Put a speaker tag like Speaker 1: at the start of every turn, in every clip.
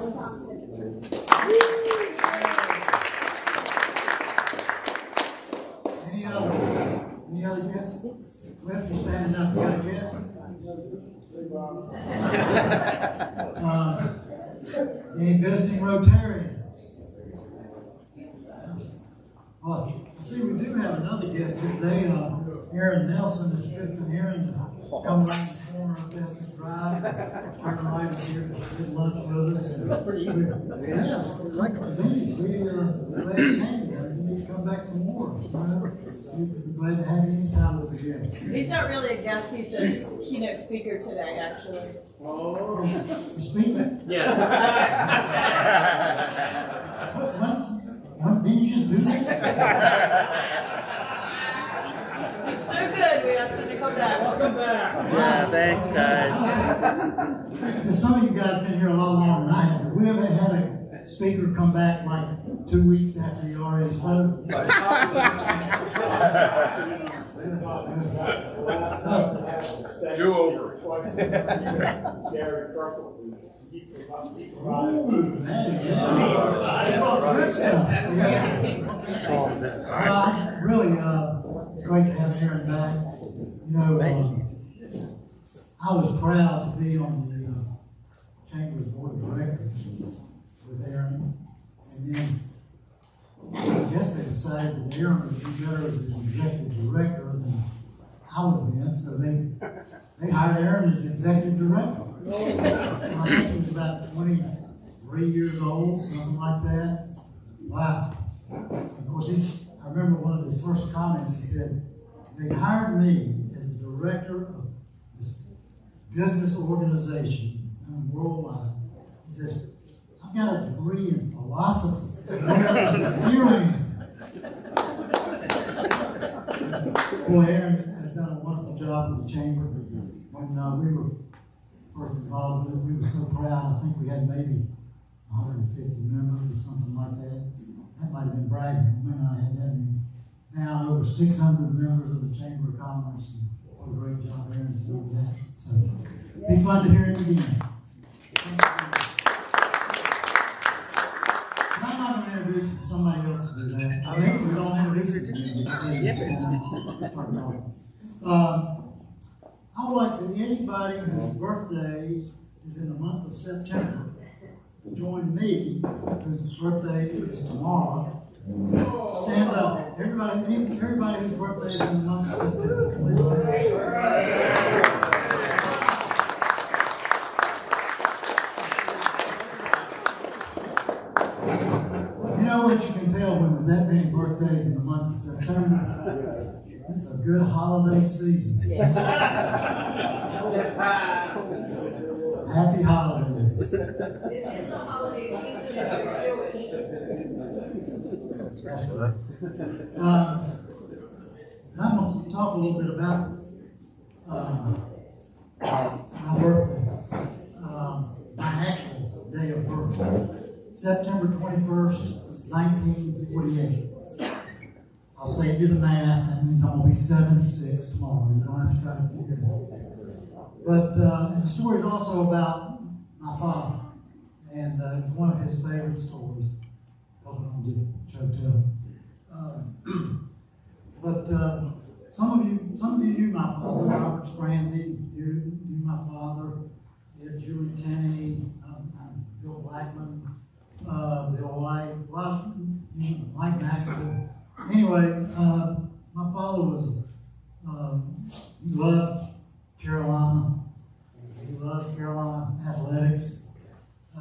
Speaker 1: Any other guests? Cliff, you're standing up. You got a guest? Any visiting Rotarians? Well, I see we do have another guest here today. Aaron Nelson. It's good for Aaron to come around the corner of Festus Drive. Turn right up here to get lunch with us. Yes, glad you came. You need to come back some more. We're glad to have you anytime as a guest.
Speaker 2: He's not really a guest, he's the keynote speaker today, actually.
Speaker 1: Oh, you're speaking?
Speaker 3: Yeah.
Speaker 1: What, didn't you just do that?
Speaker 2: He's so good, we asked him to come back.
Speaker 3: Welcome back.
Speaker 4: Yeah, thanks, guys.
Speaker 1: Some of you guys been here a lot longer than I have. Have we ever had a speaker come back like 2 weeks after he already spoke?
Speaker 3: Do over.
Speaker 1: Good stuff. Really, it's great to have Aaron back. You know, I was proud to be on the Chamber's Board of Directors with Aaron, and then I guess they decided that Aaron would be better as an executive director than I would have been, so they hired Aaron as executive director. I think he was about 23 years old, something like that. Wow. Of course, I remember one of his first comments, he said, they hired me as the director of this business organization worldwide. He said, I've got a degree in philosophy. Boy, Aaron has done a wonderful job with the chamber. When we were first involved with it, we were so proud. I think we had maybe 150 members or something like that. That might have been bragging. We may not have had that many. Now over 600 members of the Chamber of Commerce. And what a great job Aaron's doing with that. So be fun to hear him again. I'm not going to introduce somebody else to do that. I think we don't introduce it. I would like for anybody whose birthday is in the month of September to join me, whose birthday is tomorrow. Stand up. Everybody whose birthday is in the month of September, please stand up. You know what you can tell when there's that many birthdays in the month of September? It's a good holiday season. Happy holidays.
Speaker 2: It is a holiday season if you're Jewish.
Speaker 1: That's right. I'm going to talk a little bit about my birthday, my actual day of birth, September 21st, 1948. I'll save you the math. That means I'm going to be 76 tomorrow. You don't have to try to figure it out. But and the story is also about my father. And it was one of his favorite stories. Hope I don't get choked up. But some of you knew my father. Robert Spransey knew my father. Julie Tenney, Bill Blackman, Bill White, Mike Maxwell. Anyway, my father was, he loved Carolina. He loved Carolina athletics. I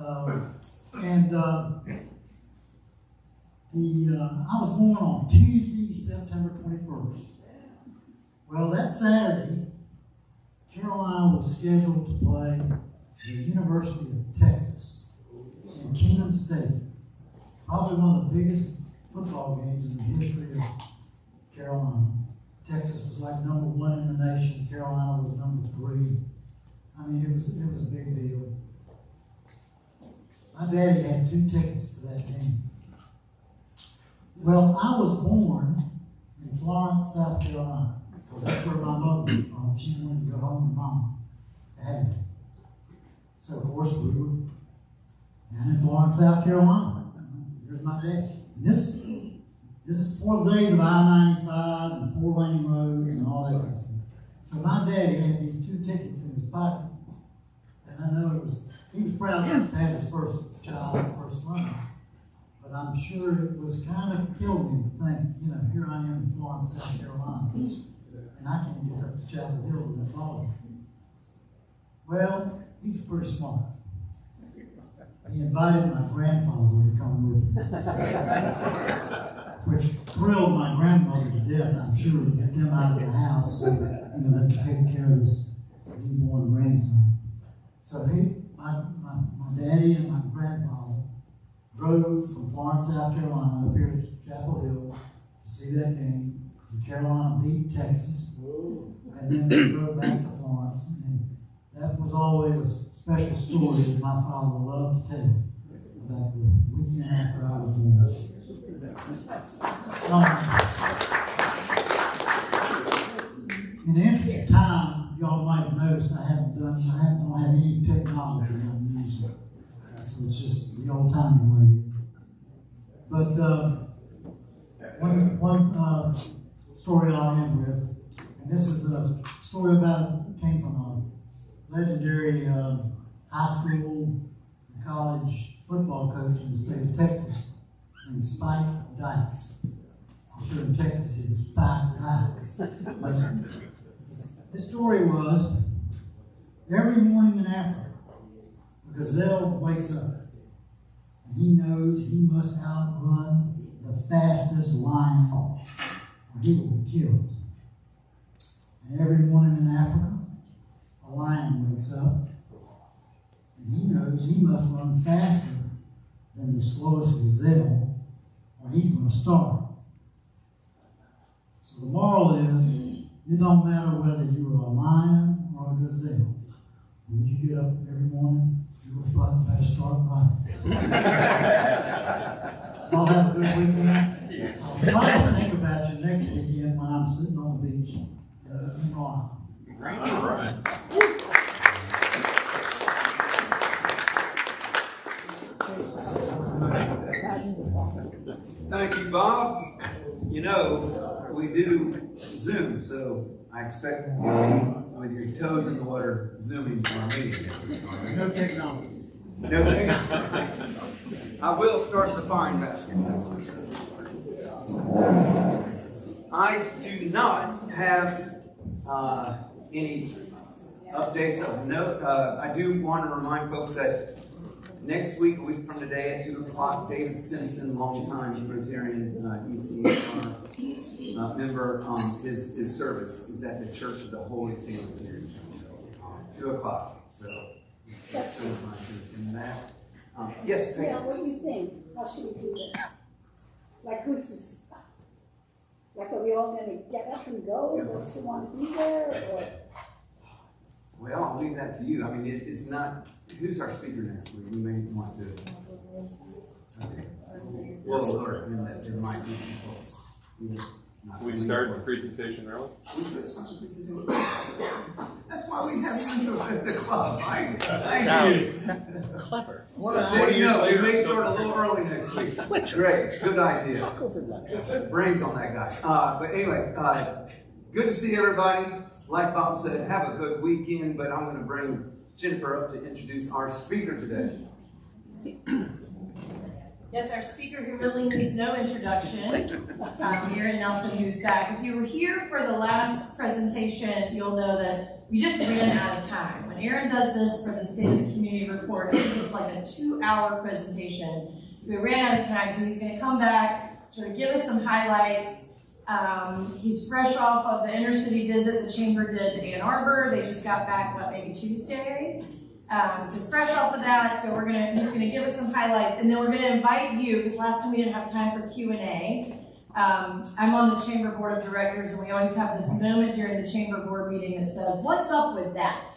Speaker 1: was born on Tuesday, September 21st. Well, that Saturday, Carolina was scheduled to play the University of Texas in Keenan State. Probably one of the biggest football games in the history of Carolina. Texas was like number 1 in the nation. Carolina was number 3. I mean, it was a big deal. My daddy had 2 tickets to that game. Well, I was born in Florence, South Carolina, because that's where my mother was from. She wanted to go home to Mama, Daddy. So, of course, we were down in Florence, South Carolina. Here's my dad. And this is before the days of I-95 and 4-lane roads and all that kind of stuff. So my daddy had these 2 tickets in his pocket, and I know he was proud to have his first child, first son. But I'm sure it was kind of killing him to think, here I am in Florence, South Carolina, and I can't get up to Chapel Hill with that ball game. Well, he was pretty smart. He invited my grandfather to come with him, which thrilled my grandmother to death, I'm sure, to get them out of the house so they could take care of this newborn grandson. So my daddy and my grandfather drove from Florence, South Carolina, up here to Chapel Hill to see that game. And Carolina beat Texas, and then they drove back to Florence. And that was always a special story that my father loved to tell about the weekend after I was born. In the interest of time, y'all might have noticed I don't have any technology I'm using. So it's just the old-timey way. But one story I'll end with, and this is a story came from a legendary high school and college football coach in the state of Texas named Spike Dykes. I'm sure in Texas it's Spike Dykes. But his story was, every morning in Africa, a gazelle wakes up and he knows he must outrun the fastest lion or he will be killed. And every morning in Africa, a lion wakes up and he knows he must run faster than the slowest gazelle or he's going to starve. So the moral is, it don't matter whether you're a lion or a gazelle. When you get up every morning, your butt better start running. Y'all have a good weekend. I'll try to think about you next weekend when I'm sitting on the beach in Ohio.
Speaker 3: All right.
Speaker 4: Thank you, Bob. We do Zoom, so I expect you with your toes in the water zooming for our meeting.
Speaker 1: No technology.
Speaker 4: No technology. I will start the fine basket. I do not have any updates of note. I do want to remind folks that next week, a week from today at 2 o'clock, David Simpson, longtime Rotarian ECR member, his service is at the Church of the Holy Family here in Chapel 2 o'clock. So, so fun to attend that. Yes, Peggy.
Speaker 5: Yeah, what do you think? How should we do this? Like, who's this? Like, are we all going to get up and go? Does someone be there? Or?
Speaker 4: Well, I'll leave that to you. I mean, it's not. Who's our speaker next week? We may want to. Okay. We'll alert him that there might be some folks.
Speaker 3: We start the presentation early?
Speaker 4: We could start the presentation. That's why we have you at the club. Thank you.
Speaker 6: Clever.
Speaker 4: We may start a little early next week. Great. Good idea. Brains on that guy. But anyway, good to see everybody. Like Bob said, have a good weekend, but I'm going to bring Jennifer up to introduce our speaker today.
Speaker 2: Yes, our speaker who really needs no introduction, Aaron Nelson, who's back. If you were here for the last presentation, you'll know that we just ran out of time. When Aaron does this for the State of the Community Report, I think it's like a 2-hour presentation. So we ran out of time, so he's going to come back, sort of give us some highlights. He's fresh off of the inner-city visit the Chamber did to Ann Arbor. They just got back, maybe Tuesday? So fresh off of that, so he's gonna give us some highlights, and then we're gonna invite you, because last time we didn't have time for Q&A. I'm on the Chamber Board of Directors, and we always have this moment during the Chamber Board meeting that says, what's up with that?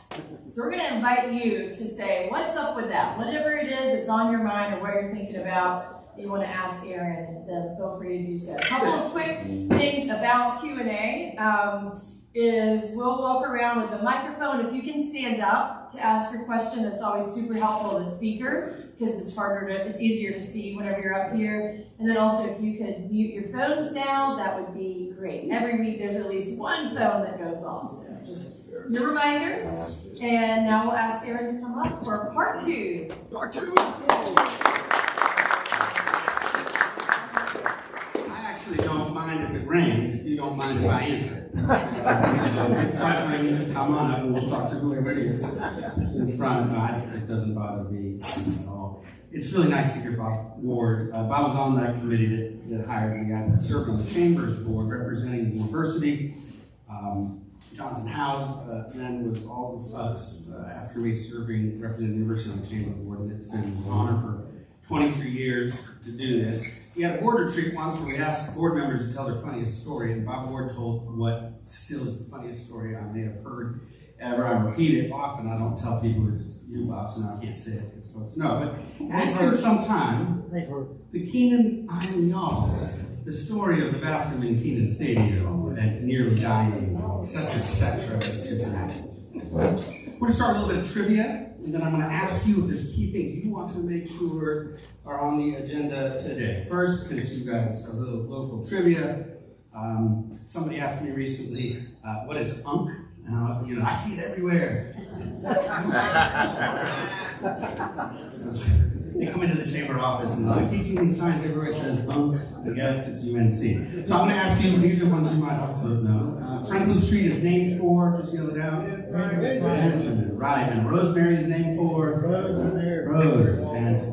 Speaker 2: So we're gonna invite you to say, what's up with that? Whatever it is that's on your mind or what you're thinking about, you want to ask Aaron, then feel free to do so. A couple of quick things about Q&A is we'll walk around with the microphone. If you can stand up, to ask your question. That's always super helpful to the speaker because it's easier to see whenever you're up here. And then also if you could mute your phones now, that would be great. Every week there's at least one phone that goes off, so just your reminder. And now we'll ask Aaron to come up for part 2.
Speaker 6: Part 2. Don't mind if it rains, if you don't mind if I answer it. So if it starts raining, just come on up and we'll talk to whoever it is in front. It doesn't bother me at all. It's really nice to hear Bob Ward. Bob was on that committee that hired me. I served on the Chambers Board representing the university. Jonathan Howes then was all of us after me representing the university on the Chamber Board, and it's been an honor for 23 years to do this. We had a board retreat once where we asked board members to tell their funniest story, and Bob Ward told what still is the funniest story I may have heard ever. I repeat it often. I don't tell people it's you, Bob, so now I can't say it because folks know. But ask him sometime the Keenan, I'm y'all, the story of the bathroom in Keenan Stadium and nearly dying, etc., etc. It's just imagine. We're going to start with a little bit of trivia, and then I'm going to ask you if there's key things you want to make sure are on the agenda today. First, since you guys are a little local trivia, somebody asked me recently, what is UNC? And I see it everywhere. They come into the chamber office and I keep seeing these signs everywhere. It says UNC. I guess it's UNC. So I'm going to ask you, these are ones you might also know. Franklin Street is named for, just yell it out. Right, and Rosemary is named for Rose and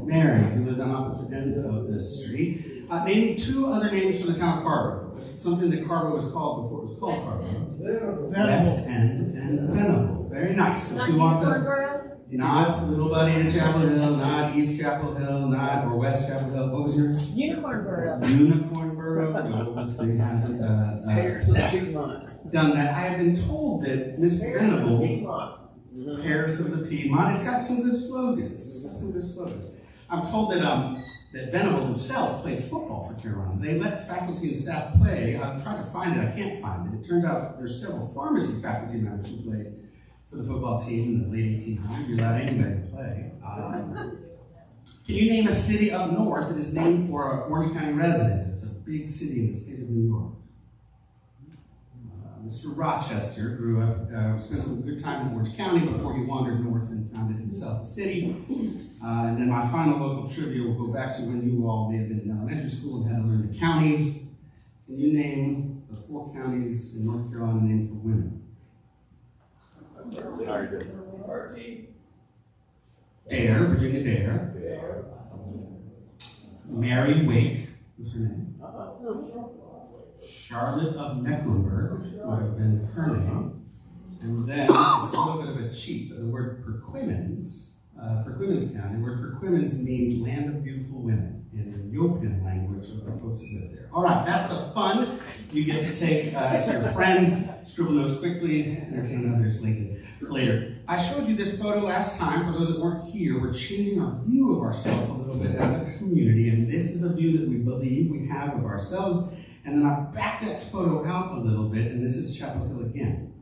Speaker 6: Mary, who lived on opposite ends of this street. Name 2 other names for the town of Carrboro. Something that Carrboro was called before it was called Carrboro. West End and Venable. Very nice. If you want to. Not Little Buddy to Chapel Hill, not East Chapel Hill, or West Chapel Hill. What was yours?
Speaker 2: Unicorn Borough.
Speaker 6: Unicorn Borough. No, they haven't done that. I have been told that Miss Venable, Paris of the Piedmont, it's got some good slogans. I'm told that that Venable himself played football for Carolina. They let faculty and staff play. I'm trying to find it. I can't find it. It turns out there's several pharmacy faculty members who played for the football team in the late 1800s. You're allowed anybody to play. Can you name a city up north that is named for an Orange County resident? It's a big city in the state of New York. Mr. Rochester grew up, spent some good time in Orange County before he wandered north and founded himself a city. And then my final local trivia will go back to when you all may have been in elementary school and had to learn the counties. Can you name the 4 counties in North Carolina named for women? Dare, Virginia Dare. Mary Wake was her name. Charlotte of Mecklenburg would have been her name. And then, it's a little bit of a cheat, but the word Perquimans, Perquimans County, the word Perquimans means land of beautiful women in the Yopin language of the folks who live there. All right, that's the fun you get to take to your friends, scribble notes quickly, entertain others later. I showed you this photo last time. For those that weren't here, we're changing our view of ourselves a little bit as a community, and this is a view that we believe we have of ourselves. And then I backed that photo out a little bit, and this is Chapel Hill again.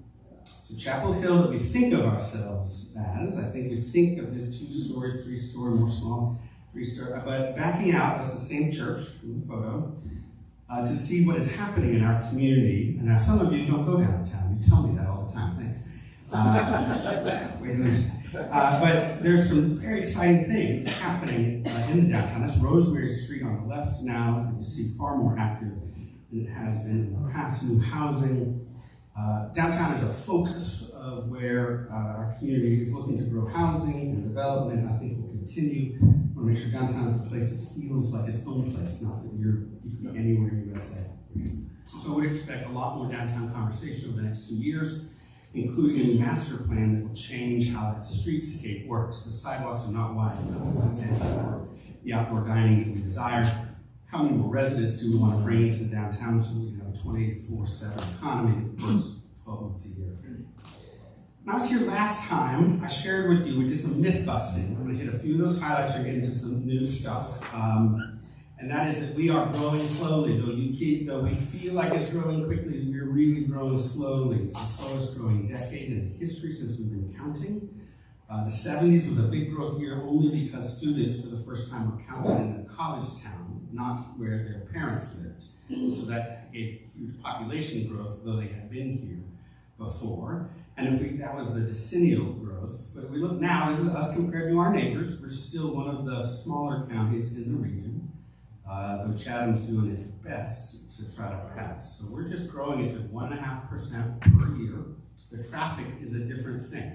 Speaker 6: So Chapel Hill that we think of ourselves as, I think we think of this 2-story, 3-story, more small, 3-story, but backing out, that's the same church in the photo, to see what is happening in our community. And now some of you don't go downtown, you tell me that all the time, thanks. But there's some very exciting things happening in the downtown. That's Rosemary Street on the left now, that you see far more active than it has been in the past. New housing. Downtown is a focus of where our community is looking to grow housing and development. I think will continue. We want to make sure downtown is a place that feels like its own place, not that you can be anywhere in the USA. So I would expect a lot more downtown conversation over the next 2 years, including a new master plan that will change how that streetscape works. The sidewalks are not wide enough, for example, for the outdoor dining that we desire. How many more residents do we want to bring into the downtown so we can have a 24/7 economy that works 12 months a year? When I was here last time, I shared with you, we did some myth busting. I'm going to hit a few of those highlights and get into some new stuff. And that is that we are growing slowly. Though we feel like it's growing quickly, we're really growing slowly. It's the slowest growing decade in history since we've been counting. The 70s was a big growth year only because students for the first time were counted in a college town, not where their parents lived. So that gave huge population growth, though they had been here before. And that was the decennial growth. But if we look now, this is us compared to our neighbors. We're still one of the smaller counties in the region, though Chatham's doing its best to try to pass. So we're just growing at just 1.5% per year. The traffic is a different thing.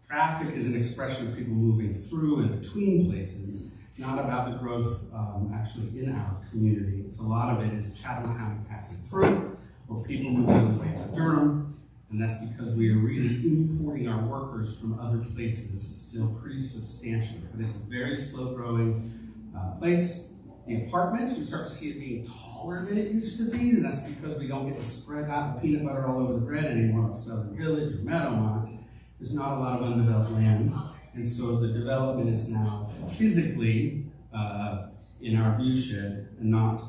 Speaker 6: Traffic is an expression of people moving through and between places, not about the growth actually in our community. It's a lot of it is Chatham County passing through, or people moving away to Durham, and that's because we are really importing our workers from other places. It's still pretty substantial, but it's a very slow growing place. The apartments, we start to see it being taller than it used to be, and that's because we don't get to spread out the peanut butter all over the bread anymore like Southern Village or Meadowmont. There's not a lot of undeveloped land, and so the development is now physically in our viewshed and not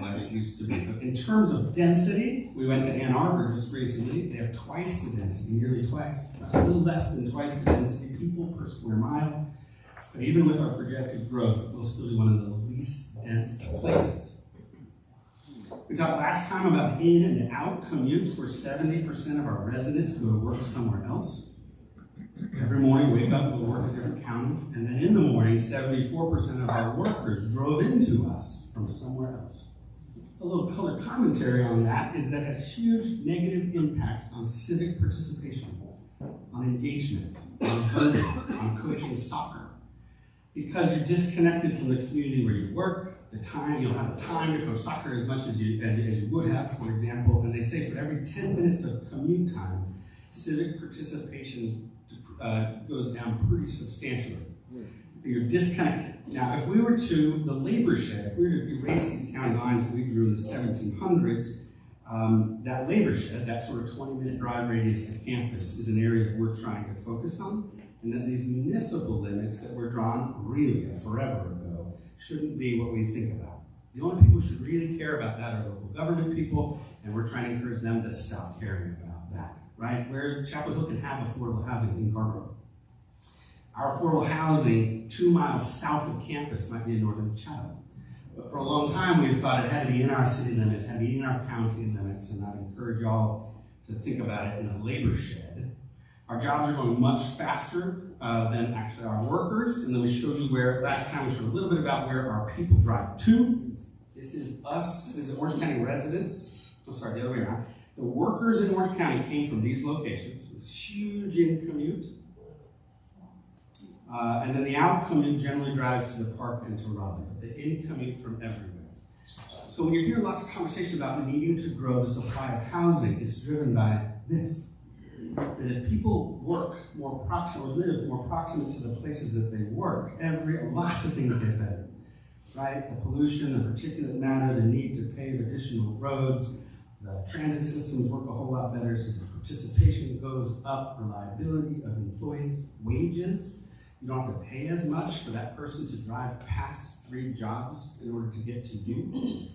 Speaker 6: like it used to be. But in terms of density, we went to Ann Arbor just recently. They have twice the density, nearly twice, a little less than twice the density, people per square mile. But even with our projected growth, we'll still be one of the least dense places. We talked last time about the in and the out commutes, where 70% of our residents go to work somewhere else. Every morning, wake up, go work in a different county, and then in the morning, 74% of our workers drove into us from somewhere else. A little color commentary on that is that it has huge negative impact on civic participation, on engagement, on voting, on coaching soccer. Because you're disconnected from the community where you work, you'll have the time to coach soccer as much as you would have, for example, and they say for every 10 minutes of commute time, civic participation goes down pretty substantially. You're disconnected. Now, if we were to, the labor shed, if we were to erase these county lines that we drew in the 1700s, that labor shed, that sort of 20-minute drive radius to campus, is an area that we're trying to focus on. And that these municipal limits that were drawn really forever ago shouldn't be what we think about. The only people who should really care about that are local government people, and we're trying to encourage them to stop caring about that, right? Where Chapel Hill can have affordable housing in Carrboro. Our affordable housing 2 miles south of campus might be in northern Chatham. But for a long time, we've thought it had to be in our city limits, had to be in our county limits, and I'd encourage y'all to think about it in a labor shed. Our jobs are going much faster than actually our workers, and then we showed you where, last time we showed a little bit about where our people drive to. This is us, this is Orange County residents. I'm sorry, the other way around. The workers in Orange County came from these locations, this huge in commute. And then the out commute generally drives to the park and to Raleigh, but the in commute from everywhere. So when you hear lots of conversation about needing to grow the supply of housing, it's driven by this. That if people work more proximate, or live more proximate to the places that they work, lots of things get better, right? The pollution, the particulate matter, the need to pave additional roads, the transit systems work a whole lot better, so the participation goes up, reliability of employees, wages. You don't have to pay as much for that person to drive past 3 jobs in order to get to you.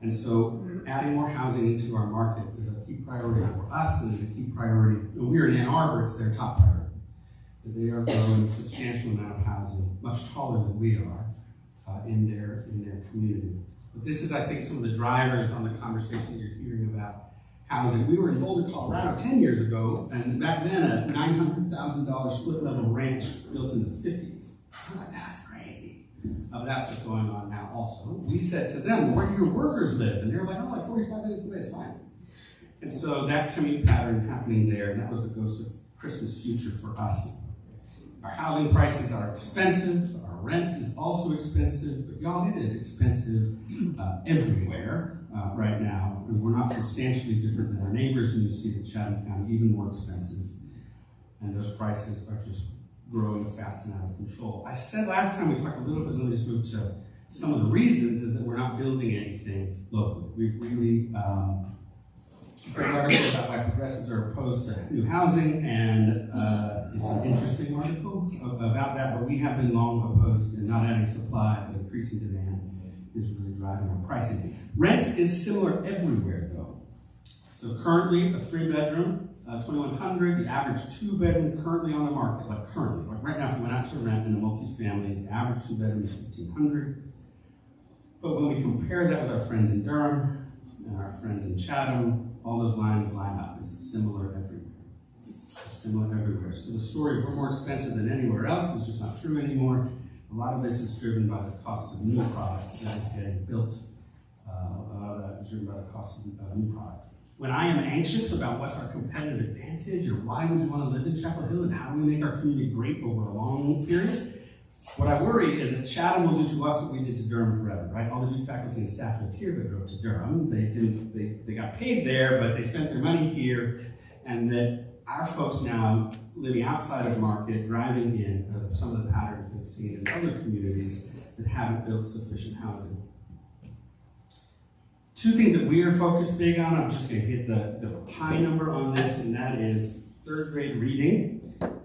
Speaker 6: And so adding more housing into our market is a key priority for us, and is a key priority. We're in Ann Arbor, it's their top priority. They are growing a substantial amount of housing, much taller than we are, in their community. But this is, I think, some of the drivers on the conversation that you're hearing about housing. We were in Boulder, Colorado 10 years ago, and back then a $900,000 split-level ranch built in the 50s. I'm like, that's crazy. But that's what's going on now also. We said to them, well, where do your workers live? And they were like, oh, like 45 minutes away, it's fine. And so that commute pattern happening there, and that was the ghost of Christmas future for us. Our housing prices are expensive, our rent is also expensive, but y'all, it is expensive everywhere right now. And we're not substantially different than our neighbors, and you see that Chatham County even more expensive. And those prices are just growing fast and out of control. I said last time we talked a little bit, let me just move to some of the reasons, is that we're not building anything locally. We've really, great article about why progressives are opposed to new housing, and it's an interesting article about that, but we have been long opposed to not adding supply, but increasing demand is really driving our pricing. Rent is similar everywhere though. So currently a 3-bedroom 2,100. The average 2-bedroom currently on the market, like right now, if you went out to rent in a multifamily, the average 2-bedroom is 1,500. But when we compare that with our friends in Durham and our friends in Chatham, all those lines line up. It's similar everywhere. It's similar everywhere. So the story of we're more expensive than anywhere else is just not true anymore. A lot of this is driven by the cost of new product that is getting built. A lot of that is driven by the cost of new product. When I am anxious about what's our competitive advantage or why would you want to live in Chapel Hill and how do we make our community great over a long period, what I worry is that Chatham will do to us what we did to Durham forever, right? All the Duke faculty and staff lived here but drove to Durham. They got paid there, but they spent their money here, and that our folks now living outside of the market, driving in, are some of the patterns we've seen in other communities that haven't built sufficient housing. Two things that we are focused big on, I'm just going to hit the high number on this, and that is third grade reading.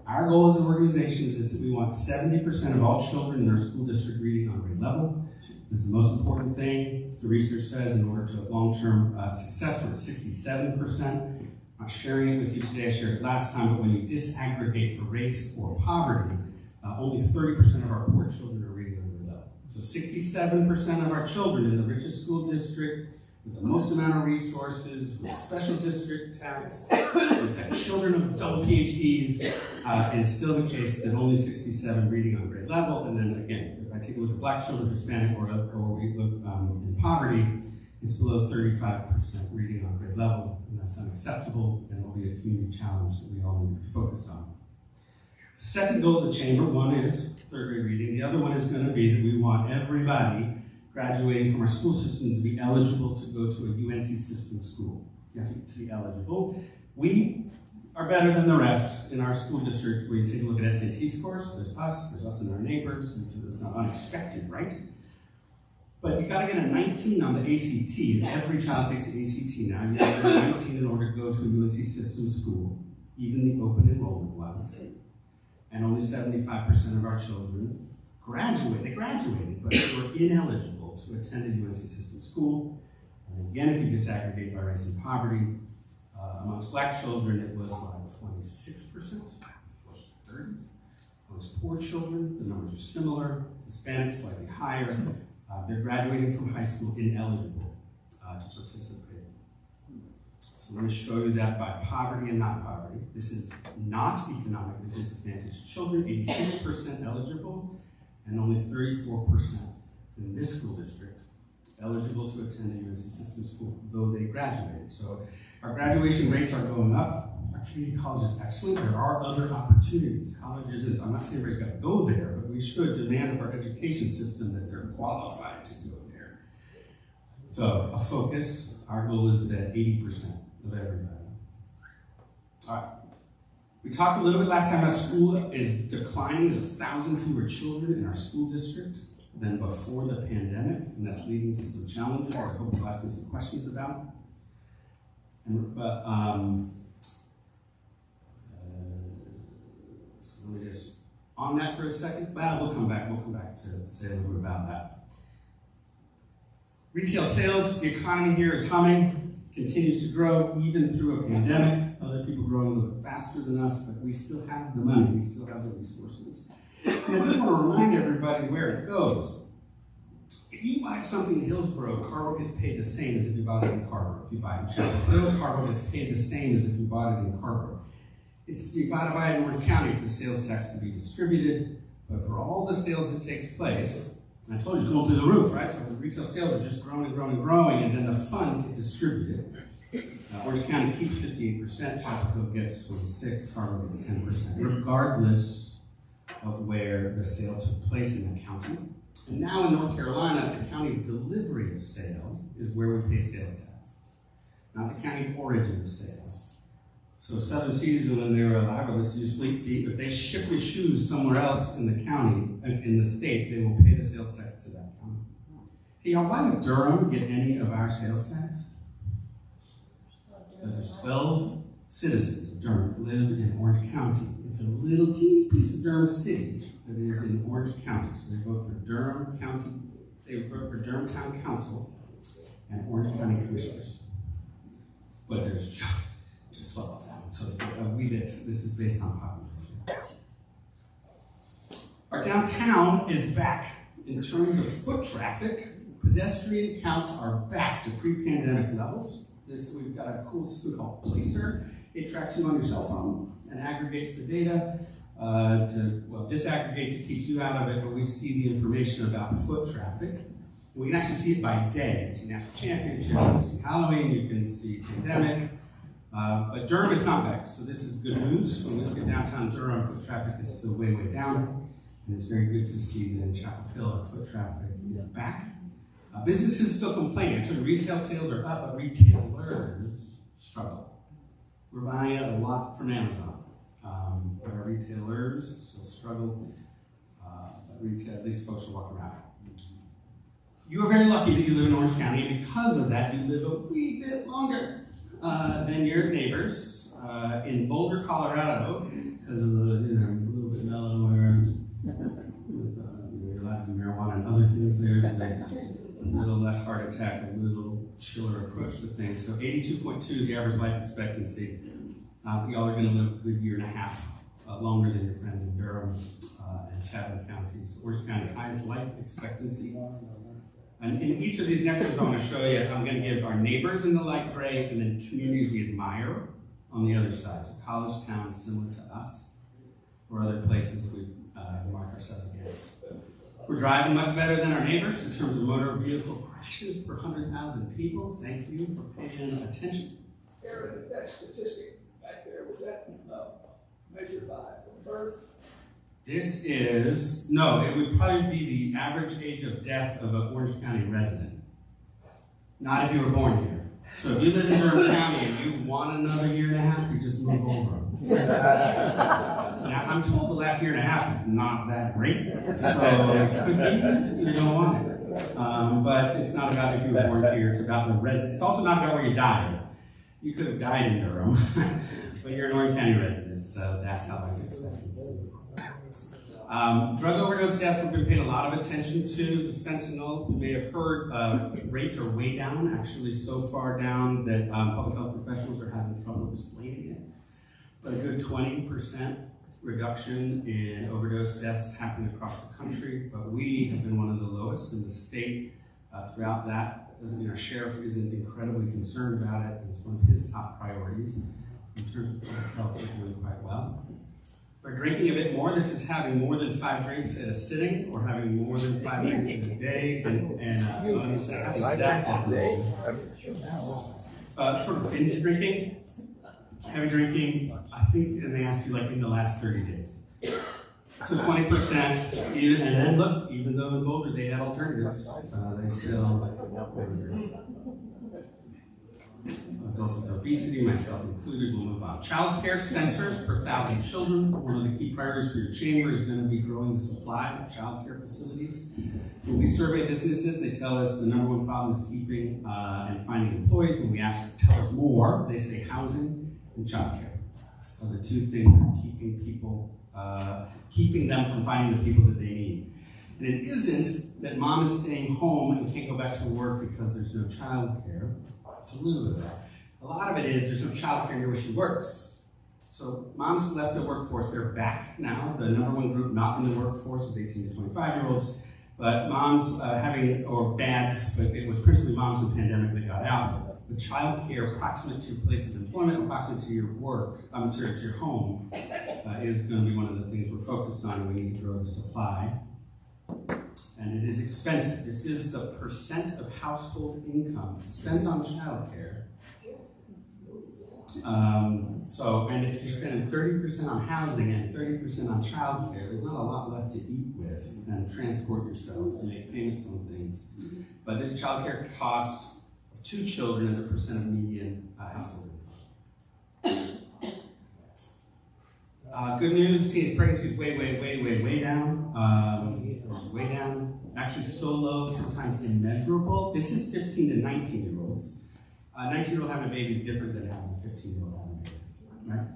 Speaker 6: Our goal as an organization is that we want 70% of all children in our school district reading on grade level. This is the most important thing. The research says in order to have long-term success, we're at 67%. I'm not sharing it with you today, I shared it last time, but when you disaggregate for race or poverty, only 30% of our poor children are reading on grade level. So 67% of our children in the richest school district, with the most amount of resources, with special district tax, with the children of double PhDs, is still the case that only 67 reading on grade level. And then again, if I take a look at black children, Hispanic, or we look in poverty, it's below 35% reading on grade level, and that's unacceptable, and it will be a community challenge that we all need to be focused on. The second goal of the chamber, one is third grade reading. The other one is going to be that we want everybody graduating from our school system to be eligible to go to a UNC system school. You have to be eligible. We are better than the rest in our school district. When you take a look at SAT scores, there's us and our neighbors. It's not unexpected, right? But you got to get a 19 on the ACT, and every child takes the ACT now. You got to get a 19 in order to go to a UNC system school, even the open enrollment ones. And only 75% of our children they graduated, but they were ineligible to attend a UNC system school. And again, if you disaggregate by race and poverty, amongst black children, it was like 26%, 30%. Amongst poor children, the numbers are similar. Hispanic, slightly higher. They're graduating from high school ineligible to participate. So I'm going to show you that by poverty and not poverty. This is not economically disadvantaged children, 86% eligible, and only 34% in this school district eligible to attend a UNC system school, though they graduated. So our graduation rates are going up. Our community college is excellent. There are other opportunities. College isn't, I'm not saying everybody's got to go there, but we should demand of our education system that they're qualified to go there. So a focus, our goal is that 80% of everybody. All right. We talked a little bit last time about school is declining. There's 1,000 fewer children in our school district than before the pandemic, and that's leading to some challenges that I hope you'll ask me some questions about. So let me just, on that for a second, well, we'll come back to say a little bit about that. Retail sales, the economy here is humming, continues to grow even through a pandemic. Other people growing a little bit faster than us, but we still have the money, we still have the resources. And I just want to remind everybody where it goes. If you buy something in Hillsborough, Carrboro gets paid the same as if you bought it in Carrboro. If you buy it in Chapel Hill, Carrboro gets paid the same as if you bought it in Carrboro. You got to buy it in Orange County for the sales tax to be distributed, but for all the sales that takes place, and I told you it's going through the roof, right? So the retail sales are just growing and growing and growing, and then the funds get distributed. Orange County keeps 58%, Chapel Hill gets 26%, Carrboro gets 10%, regardless of where the sale took place in the county. And now in North Carolina, the county delivery of sale is where we pay sales tax, not the county origin of sale. So Southern Seas, when they were alive, let's use Fleet Feet, if they ship your shoes somewhere else in the county, in the state, they will pay the sales tax to that county. Hey y'all, why would Durham get any of our sales tax? Because there's 12 citizens of Durham that live in Orange County. It's a little teeny piece of Durham City that is in Orange County. So they vote for Durham County, they vote for Durham Town Council and Orange County Commissioners. But there's just 12 of them. So this is based on population. Our downtown is back. In terms of foot traffic, pedestrian counts are back to pre-pandemic levels. We've got a cool system called Placer. It tracks you on your cell phone and aggregates the data. Disaggregates it, keeps you out of it, but we see the information about foot traffic. And we can actually see it by day. You see National Championship, you can see Halloween, you can see pandemic. But Durham is not back, so this is good news. When we look at downtown Durham, foot traffic is still way, way down. And it's very good to see that in Chapel Hill, our foot traffic is back. Businesses still complaining. Actually, resale sales are up, but retailers struggle. We're buying it a lot from Amazon, but our retailers still struggle. At least folks are walking around. You are very lucky that you live in Orange County, and because of that, you live a wee bit longer than your neighbors in Boulder, Colorado, because of the a little bit mellower. You're allowed to do marijuana and other things there, so they a little less heart attack, a little chiller approach to things. So 82.2 is the average life expectancy. Y'all are going to live a good year and a half longer than your friends in Durham and Chatham counties. Orange County, highest life expectancy. And in each of these next ones I want to show you, I'm going to give our neighbors in the light gray and then communities we admire on the other side. So college towns similar to us or other places that we mark ourselves against. We're driving much better than our neighbors in terms of motor vehicle crashes per 100,000 people. Thank you for paying attention.
Speaker 7: Aaron, that statistic back there, was that measured by birth?
Speaker 6: This is, no, it would probably be the average age of death of an Orange County resident. Not if you were born here. So if you live in Durham County and you want another year and a half, you just move over. Now, I'm told the last year and a half is not that great, so it could be you don't want it. But it's not about if you were born here, it's about the resident. It's also not about where you died. You could have died in Durham, but you're an Orange County resident, so that's how life expectancy. Drug overdose deaths we've been paying a lot of attention to. The fentanyl, you may have heard, rates are way down, actually so far down that public health professionals are having trouble explaining it. But a good 20% reduction in overdose deaths happening across the country, but we have been one of the lowest in the state throughout that. Doesn't mean our sheriff isn't incredibly concerned about it, and it's one of his top priorities. In terms of public health, we're doing quite well. For drinking a bit more, this is having more than 5 drinks at a sitting, or having more than 5 drinks in a day, sort of binge drinking. Heavy drinking, I think, and they ask you like in the last 30 days. So 20%, and then look, even though in Boulder they had alternatives, they still adults with obesity, myself included, will move on. Child care centers per 1,000 children. One of the key priorities for your chamber is going to be growing the supply of child care facilities. When we survey businesses, they tell us the #1 problem is keeping and finding employees. When we ask, tell us more, they say housing and child care are the 2 things that are keeping people, keeping them from finding the people that they need. And it isn't that mom is staying home and can't go back to work because there's no child care. It's a little bit of that. A lot of it is there's no child care near where she works. So moms left the workforce, they're back now. The #1 group not in the workforce is 18 to 25-year-olds. But moms or dads, but it was principally moms in the pandemic that got out. But child care proximate to your place of employment, or proximate to your work, to your home, is going to be one of the things we're focused on. We need to grow the supply. And it is expensive. This is the percent of household income spent on childcare. And if you're spending 30% on housing and 30% on childcare, there's not a lot left to eat with and transport yourself and make payments on things. But this childcare cost of 2 children as a percent of median household income. Good news, teenage pregnancy is way down. Way down. Actually so low, sometimes immeasurable. This is 15 to 19-year-olds. 19-year-old having a baby is different than having a 15-year-old having a baby, right?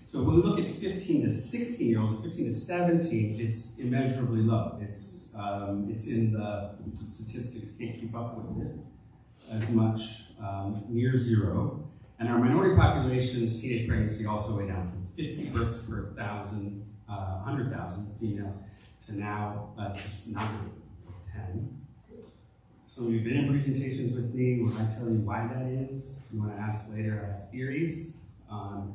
Speaker 6: So when we look at 15 to 16-year-olds, or 15 to 17, it's immeasurably low. It's in the statistics, can't keep up with it as much, near 0. And our minority populations, teenage pregnancy also way down from 50 births per 100,000 females to now just 10. Some of you have been in presentations with me where I tell you why that is. If you want to ask later, I have theories on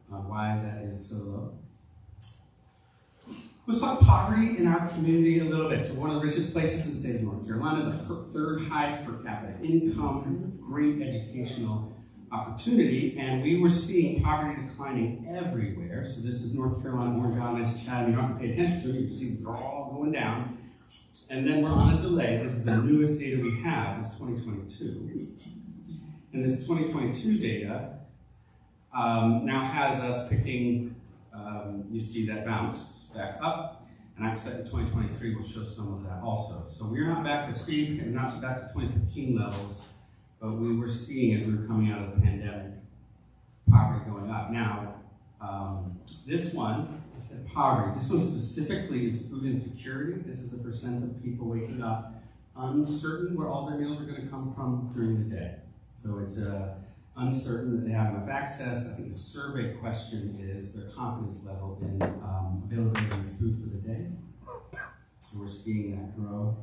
Speaker 6: why that is so low. Let's talk poverty in our community a little bit. So one of the richest places in the state of North Carolina, the third highest per capita income, great educational opportunity, and we were seeing poverty declining everywhere. So this is North Carolina, Orange Island, Chatham. You don't have to pay attention to it, you can see they're all going down. And then we're on a delay. This is the newest data we have, it's 2022. And this 2022 data now has us picking, you see that bounce back up, and I expect that 2023 will show some of that also. So we're not back to not back to 2015 levels, but we were seeing as we were coming out of the pandemic, poverty going up. Now, this one, I said poverty. This one specifically is food insecurity. This is the percent of people waking up uncertain where all their meals are going to come from during the day. So it's uncertain that they have enough access. I think the survey question is their confidence level in availability of food for the day. So we're seeing that grow.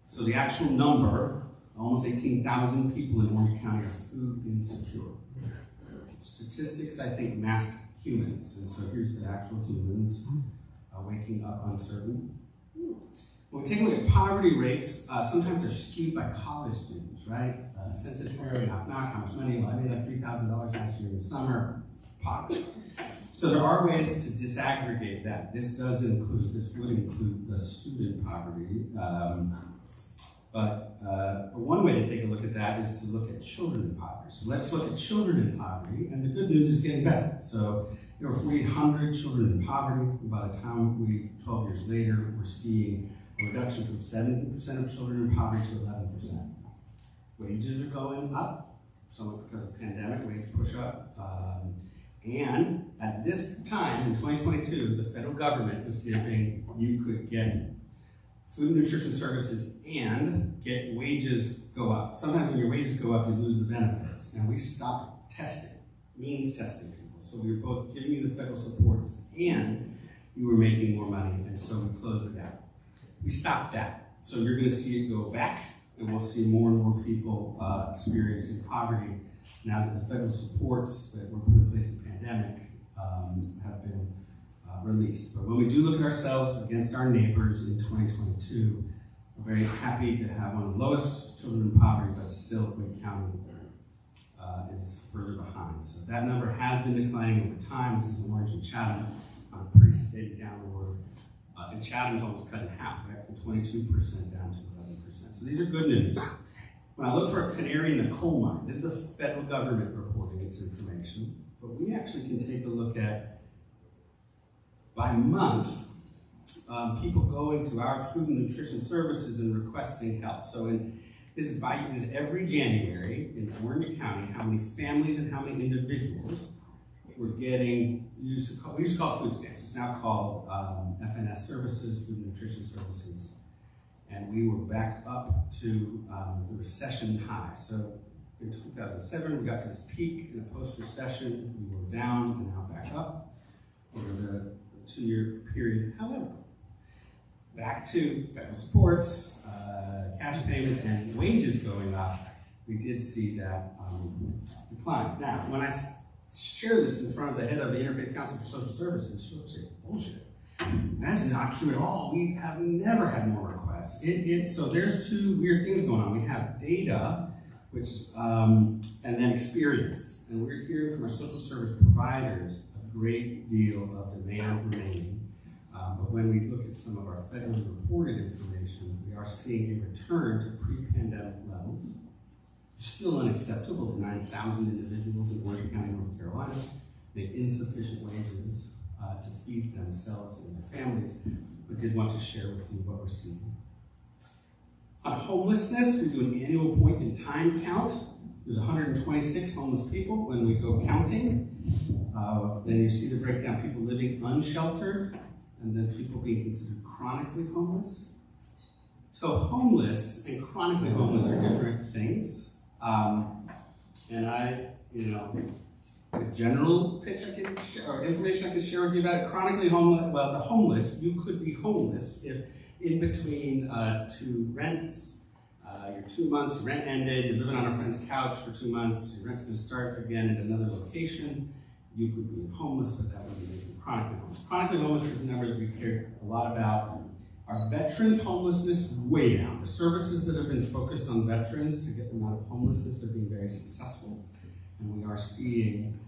Speaker 6: So the actual number, almost 18,000 people in Orange County are food insecure. Statistics, I think, mask humans. And so here's the actual humans waking up uncertain. When we take a look at poverty rates, sometimes they're skewed by college students, right? Census Bureau, knock, how much money? Well, I made like $3,000 last year in the summer, poverty. So there are ways to disaggregate that. This would include the student poverty. But one way to take a look at that is to look at children in poverty. So let's look at children in poverty, and the good news is getting better. So there are 4,800 children in poverty. By the time 12 years later, we're seeing a reduction from 70% of children in poverty to 11%. Wages are going up, somewhat because of the pandemic, wage push up. And at this time, in 2022, the federal government was giving, you could get food and nutrition services and get wages go up. Sometimes when your wages go up, you lose the benefits. And we stopped testing, means testing people. So we were both giving you the federal supports and you were making more money, and so we closed the gap. We stopped that. So you're gonna see it go back, and we'll see more and more people experiencing poverty now that the federal supports that were put in place in the pandemic have been released. But when we do look at ourselves against our neighbors in 2022, we're very happy to have one of the lowest children in poverty, but still Wake County is further behind. So that number has been declining over time. This is Orange and Chatham on a pretty steady downward. And Chatham's almost cut in half, right, from 22% down to 11%. So these are good news. When I look for a canary in the coal mine, this is the federal government reporting its information, but we actually can take a look at, by month, people going to our food and nutrition services and requesting help. So this is every January in Orange County, how many families and how many individuals were getting, we used to call it food stamps. It's now called FNS services, food and nutrition services. And we were back up to the recession high. So in 2007, we got to this peak in a post-recession. We were down and now back up over the 2-year period. However, back to federal supports, cash payments, and wages going up, we did see that decline. Now, when I share this in front of the head of the Interfaith Council for Social Services, she'll say, bullshit. That's not true at all. We have never had more requests. So there's two weird things going on. We have data, which and then experience. And we're hearing from our social service providers a great deal of demand remaining. But when we look at some of our federally reported information, we are seeing a return to pre-pandemic levels. Still unacceptable that 9,000 individuals in Orange County, North Carolina, make insufficient wages to feed themselves and their families, but did want to share with you what we're seeing. On homelessness, we do an annual point in time count. There's 126 homeless people when we go counting. Then you see the breakdown, people living unsheltered, and then people being considered chronically homeless. So homeless and chronically homeless are different things. And And a general pitch I can share, or information I can share with you about it. Chronically homeless, well, the homeless, you could be homeless if in between 2 rents, your 2 months, your rent ended, you're living on a friend's couch for 2 months, your rent's gonna start again at another location. You could be homeless, but that would be chronically homeless. Chronically homeless is a number that we care a lot about. Our veterans homelessness, way down. The services that have been focused on veterans to get them out of homelessness are being very successful, and we are seeing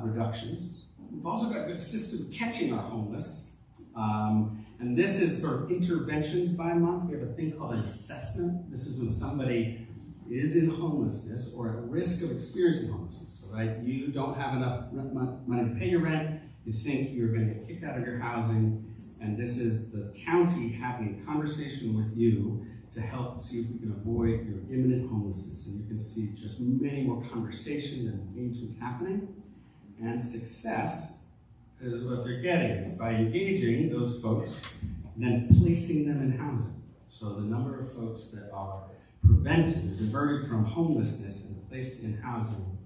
Speaker 6: reductions. We've also got a good system catching our homeless, and this is sort of interventions by month. We have a thing called an assessment. This is when somebody is in homelessness or at risk of experiencing homelessness. So, right, you don't have enough money to pay your rent, you think you're going to get kicked out of your housing, and this is the county having a conversation with you to help see if we can avoid your imminent homelessness. And you can see just many more conversations and engagements happening. And success is what they're getting is by engaging those folks and then placing them in housing. So the number of folks that are prevented or diverted from homelessness and placed in housing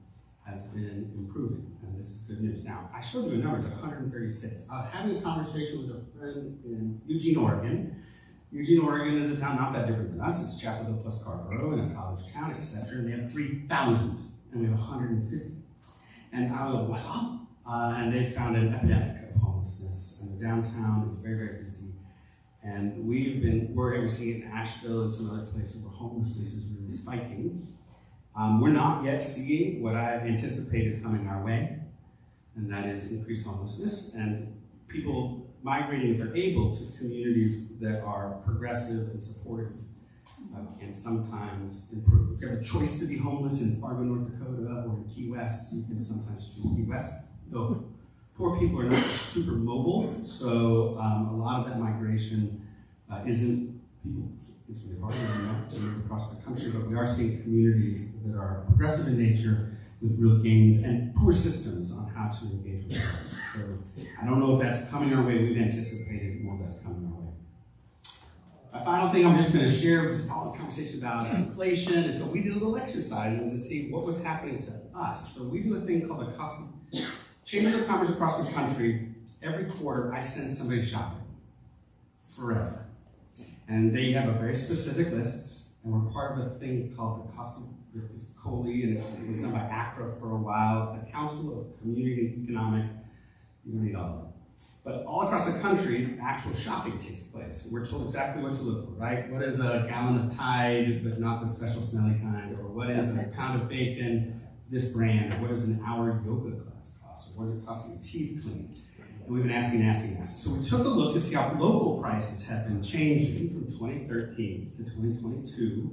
Speaker 6: has been improving, and this is good news. Now, I showed you a number, it's 136. Having a conversation with a friend in Eugene, Oregon. Eugene, Oregon is a town not that different than us. It's Chapel Hill plus Carrboro in a college town, etc. And they have 3,000, and we have 150. And I was like, what's up? And they found an epidemic of homelessness, and the downtown is very, very busy. And we're seeing it in Asheville and some other places where homelessness is really spiking. We're not yet seeing what I anticipate is coming our way, and that is increased homelessness and people migrating, if they're able, to communities that are progressive and supportive can sometimes improve. If you have a choice to be homeless in Fargo, North Dakota, or in Key West, you can sometimes choose Key West, though poor people are not super mobile, so a lot of that migration isn't people. It's really hard to move across the country, but we are seeing communities that are progressive in nature with real gains and poor systems on how to engage with others. So I don't know if that's coming our way. We've anticipated more of that's coming our way. My final thing I'm just going to share with all this conversation about inflation, and so we did a little exercise and to see what was happening to us. So we do a thing called the cost of Chambers of Commerce across the country. Every quarter, I send somebody shopping forever. And they have a very specific list, and we're part of a thing called the cost of it's COLI, and it's done by ACRA for a while. It's the Council of Community and Economic, you don't need all of it. But all across the country, actual shopping takes place. We're told exactly what to look for, right? What is a gallon of Tide, but not the special smelly kind? Or what is a pound of bacon, this brand? Or what does an hour yoga class cost? Or what does it cost to get teeth cleaned? And we've been asking. So we took a look to see how local prices have been changing from 2013 to 2022.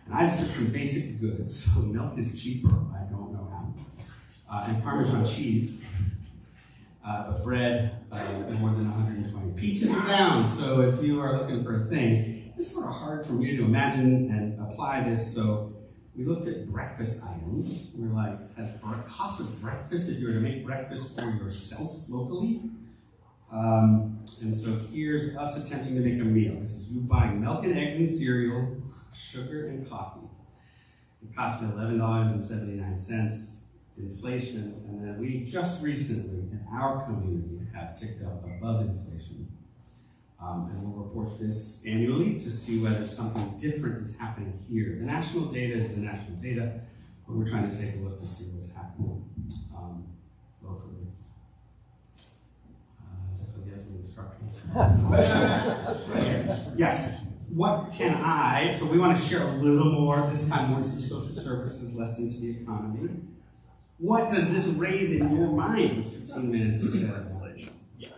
Speaker 6: And I just took some basic goods. So milk is cheaper, I don't know how. And Parmesan cheese. But bread, more than 120. Peaches are down, so if you are looking for a thing, it's sort of hard for me to imagine and apply this. So we looked at breakfast items. We're like, has cost of breakfast, if you were to make breakfast for yourself locally? And so here's us attempting to make a meal. This is you buying milk and eggs and cereal, sugar and coffee. It cost me $11.79. Inflation, and then we just recently in our community have ticked up above inflation. And we'll report this annually to see whether something different is happening here. The national data is the national data, but we're trying to take a look to see what's happening locally. So he has some instructions.
Speaker 7: Questions?
Speaker 6: Yes. What can I, so we want to share a little more, this time more into social services, less into the economy. What does this raise in your mind with 15 minutes to share? Yeah.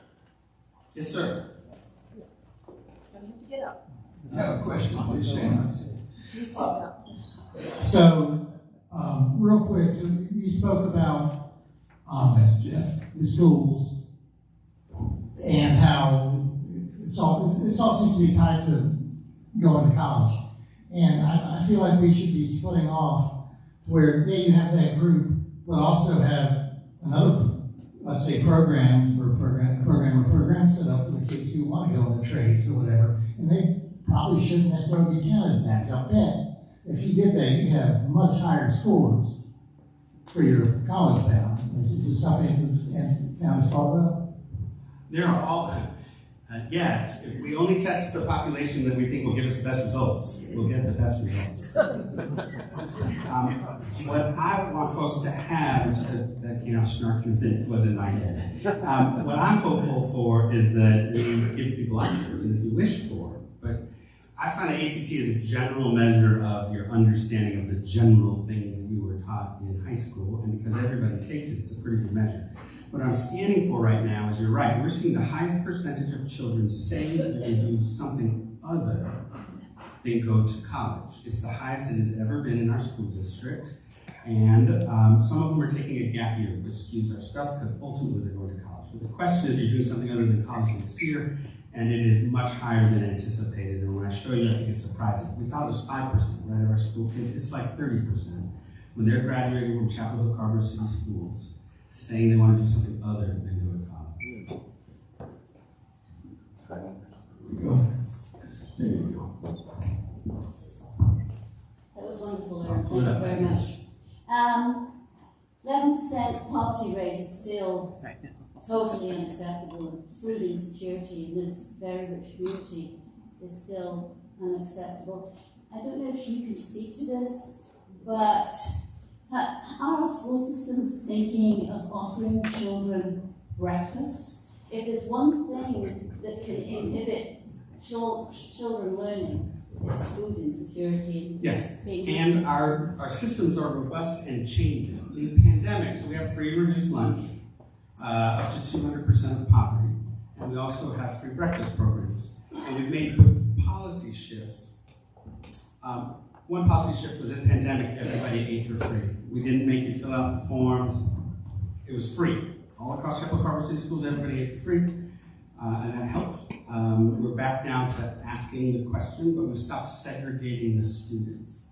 Speaker 6: Yes, sir.
Speaker 2: I need to get up.
Speaker 7: I have a question, please stand.
Speaker 2: Please stand up.
Speaker 1: So, real quick, so you spoke about Jeff, the schools, and how it's all seems to be tied to going to college. And I feel like we should be splitting off to where you have that group, but also have another, let's say, programs set up for the kids who want to go in the trades or whatever, and they probably shouldn't necessarily be counted in that. I bet if you did that, you'd have much higher scores
Speaker 8: for your college bound? Is this something the town has thought about?
Speaker 6: There are all, yes, if we only test the population that we think will give us the best results, we'll get the best results. What I want folks to have is, that came out snarky within, it was in my head. What I'm hopeful for is that we give people options, and if you wish for, but I find that ACT is a general measure of your understanding of the general things that you were taught in high school, and because everybody takes it, it's a pretty good measure. What I'm scanning for right now is, you're right, we're seeing the highest percentage of children say that they do something other than go to college. It's the highest it has ever been in our school district, and some of them are taking a gap year, which skews our stuff, because ultimately they're going to college. But the question is, you're doing something other than college next year, and it is much higher than anticipated. And when I show you, I think it's surprising. We thought it was 5%, right, of our school kids. It's like 30% when they're graduating from Chapel Hill, Carrboro City schools, saying they want to do something other than go to college.
Speaker 8: There you go.
Speaker 9: That was wonderful, Aaron. Thank you very much. 11% poverty rate is still totally unacceptable, and food insecurity in this very rich community is still unacceptable. I don't know if you can speak to this, but are our school systems thinking of offering children breakfast? If there's one thing that can inhibit children learning, it's food insecurity.
Speaker 6: Yes, and our systems are robust and changing. In the pandemic, so we have free and reduced lunch, up to 200% of poverty, and we also have free breakfast programs. And we've made policy shifts. One policy shift was in the pandemic, everybody ate for free. We didn't make you fill out the forms. It was free. All across Chapel Carrboro City schools, everybody ate for free, and that helped. We're back now to asking the question, but we've stopped segregating the students.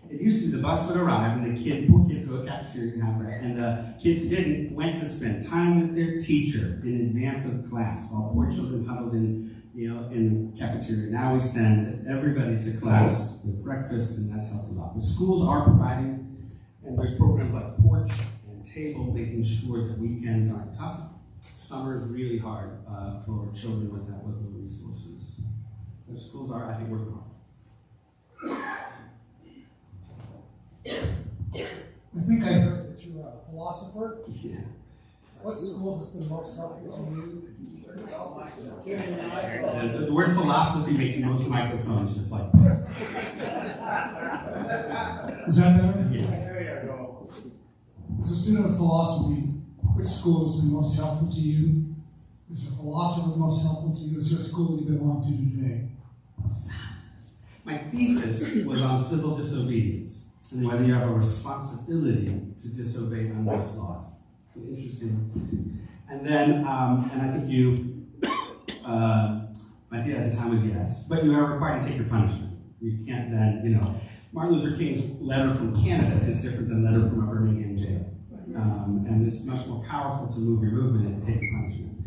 Speaker 6: It used to be the bus would arrive and the poor kids go to the cafeteria and have bread, and the kids who didn't went to spend time with their teacher in advance of class, while poor children huddled in the cafeteria. Now we send everybody to class with breakfast, and that's helped a lot. But schools are providing, and there's programs like Porch and Table, making sure that weekends aren't tough. Summer is really hard for children with low resources. But schools are, I think, working hard.
Speaker 10: I think I heard that you're a philosopher.
Speaker 6: Yeah.
Speaker 10: What school has been most helpful to you?
Speaker 6: The word philosophy makes most microphones just like.
Speaker 10: Is that better?
Speaker 6: Yes.
Speaker 10: As a student of philosophy, which school has been most helpful to you? Is there a philosopher most helpful to you? Is there a school you belong to today?
Speaker 6: My thesis was on civil disobedience and whether you have a responsibility to disobey unjust laws. It's an interesting. And then, and I think you, my thesis at the time was yes, but you are required to take your punishment. You can't then, Martin Luther King's letter from Canada is different than letter from a Birmingham jail. And it's much more powerful to move your movement and take your punishment.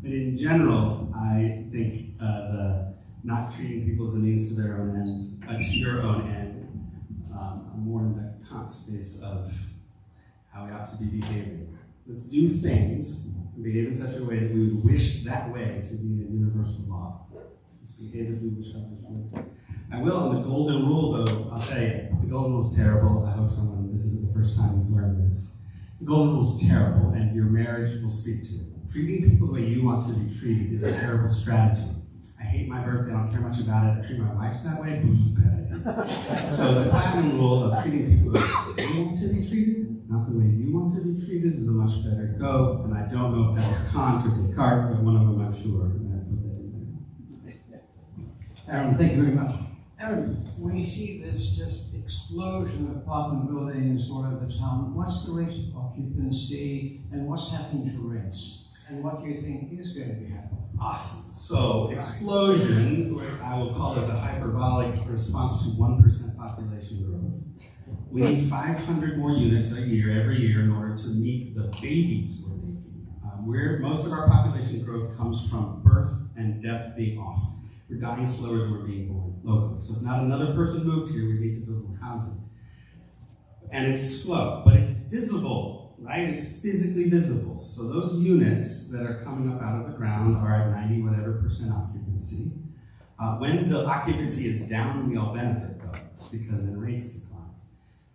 Speaker 6: But in general, I think the not treating people as a means to their own end, to your own end, I'm more in the Kant space of how we ought to be behaving. Let's do things and behave in such a way that we would wish that way to be a universal law. Let's behave as we wish others would. I will, and the golden rule, though, I'll tell you, the golden rule is terrible. I hope this isn't the first time you've learned this. The golden rule is terrible, and your marriage will speak to it. Treating people the way you want to be treated is a terrible strategy. I hate my birthday, I don't care much about it. I treat my wife that way, bad idea. So the platinum rule of treating people the way they want to be treated, not the way you want to be treated, is a much better go. And I don't know if that was Kant or Descartes, but one of them I'm sure. And I put that in there.
Speaker 8: Aaron, thank you very much.
Speaker 11: Aaron, we see this just explosion of apartment buildings all over town. What's the rate of occupancy and what's happening to rents? And what do you think is going to be happening?
Speaker 6: Awesome. So explosion, I will call this a hyperbolic response to 1% population growth. We need 500 more units a year, every year, in order to meet the babies we're making. Most of our population growth comes from birth and death being off. We're dying slower than we're being born locally. So if not another person moved here, we need to build more housing. and it's slow, but it's visible, right? It's physically visible. So those units that are coming up out of the ground are at 90 whatever % occupancy. When the occupancy is down, we all benefit though, because then rates decline.